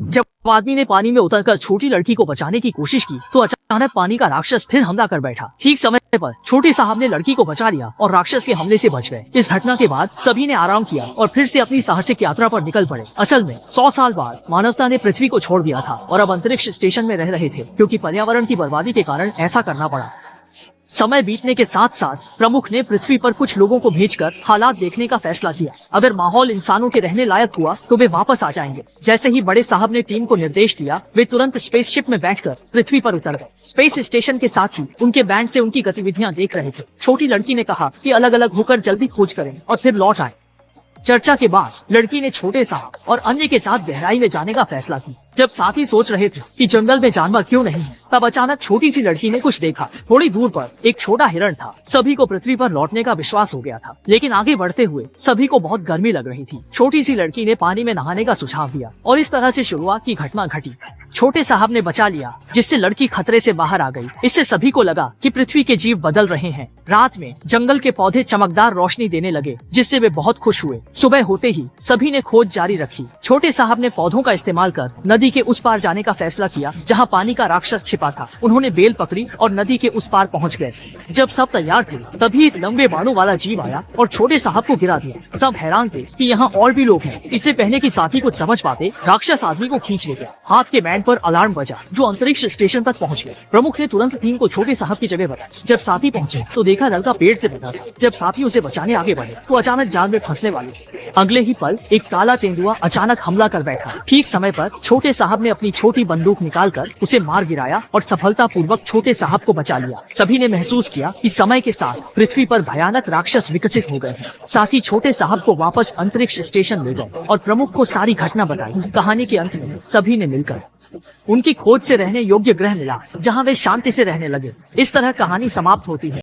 जब आदमी ने पानी में उतरकर छोटी लड़की को बचाने की कोशिश की तो अचानक पानी का राक्षस फिर हमला कर बैठा। ठीक समय पर छोटे साहब ने लड़की को बचा लिया और राक्षस के हमले से बच गए। इस घटना के बाद सभी ने आराम किया और फिर से अपनी साहसिक यात्रा पर निकल पड़े। असल में 100 साल बाद मानवता ने पृथ्वी को छोड़ दिया था और अब अंतरिक्ष स्टेशन में रह रहे थे, क्योंकि पर्यावरण की बर्बादी के कारण ऐसा करना पड़ा। समय बीतने के साथ साथ प्रमुख ने पृथ्वी पर कुछ लोगों को भेजकर हालात देखने का फैसला किया। अगर माहौल इंसानों के रहने लायक हुआ तो वे वापस आ जाएंगे। जैसे ही बड़े साहब ने टीम को निर्देश दिया, वे तुरंत स्पेसशिप में बैठकर पृथ्वी पर उतर गए। स्पेस स्टेशन के साथ ही उनके बैंड से उनकी गतिविधियां देख रहे थे। छोटी लड़की ने कहा कि अलग अलग होकर जल्दी खोज करें और फिर लौट आए। चर्चा के बाद लड़की ने छोटे साहब और अन्य के साथ गहराई में जाने का फैसला किया। जब साथी सोच रहे थे कि जंगल में जानवर क्यों नहीं है, तब अचानक छोटी सी लड़की ने कुछ देखा। थोड़ी दूर पर एक छोटा हिरण था। सभी को पृथ्वी पर लौटने का विश्वास हो गया था, लेकिन आगे बढ़ते हुए सभी को बहुत गर्मी लग रही थी। छोटी सी लड़की ने पानी में नहाने का सुझाव दिया और इस तरह से शुरुआत की घटना घटी। छोटे साहब ने बचा लिया, जिससे लड़की खतरे से बाहर आ गई। इससे सभी को लगा कि पृथ्वी के जीव बदल रहे हैं। रात में जंगल के पौधे चमकदार रोशनी देने लगे, जिससे वे बहुत खुश हुए। सुबह होते ही सभी ने खोज जारी रखी। छोटे साहब ने पौधों का इस्तेमाल कर नदी के उस पार जाने का फैसला किया, जहां पानी का राक्षस छिपा था। उन्होंने बेल पकड़ी और नदी के उस पार पहुंच गए। जब सब तैयार थे, तभी एक लंबे बालों वाला जीव आया और छोटे साहब को गिरा दिया। सब हैरान थे कि यहाँ और भी लोग हैं। इससे पहले कि साथी कुछ समझ पाते, राक्षस आदमी को खींच ले गया। हाथ के बैंड पर अलार्म बजा, जो अंतरिक्ष स्टेशन तक पहुंच गए। प्रमुख ने तुरंत टीम को छोटे साहब की जगह बताई। जब साथी पहुंचे तो देखा लड़का पेड़ से बंधा था। जब साथी उसे बचाने आगे बढ़े तो अचानक जाल में फंसने वाले थे। अगले ही पल एक काला तेंदुआ अचानक हमला कर बैठा। ठीक समय पर छोटे साहब ने अपनी छोटी बंदूक निकालकर उसे मार गिराया और सफलतापूर्वक छोटे साहब को बचा लिया। सभी ने महसूस किया कि समय के साथ पृथ्वी पर भयानक राक्षस विकसित हो गए हैं। साथ ही छोटे साहब को वापस अंतरिक्ष स्टेशन ले गए और प्रमुख को सारी घटना बताई। कहानी के अंत में सभी ने मिलकर उनकी खोज से रहने योग्य ग्रह मिला, जहां वे शांति से रहने लगे। इस तरह कहानी समाप्त होती है।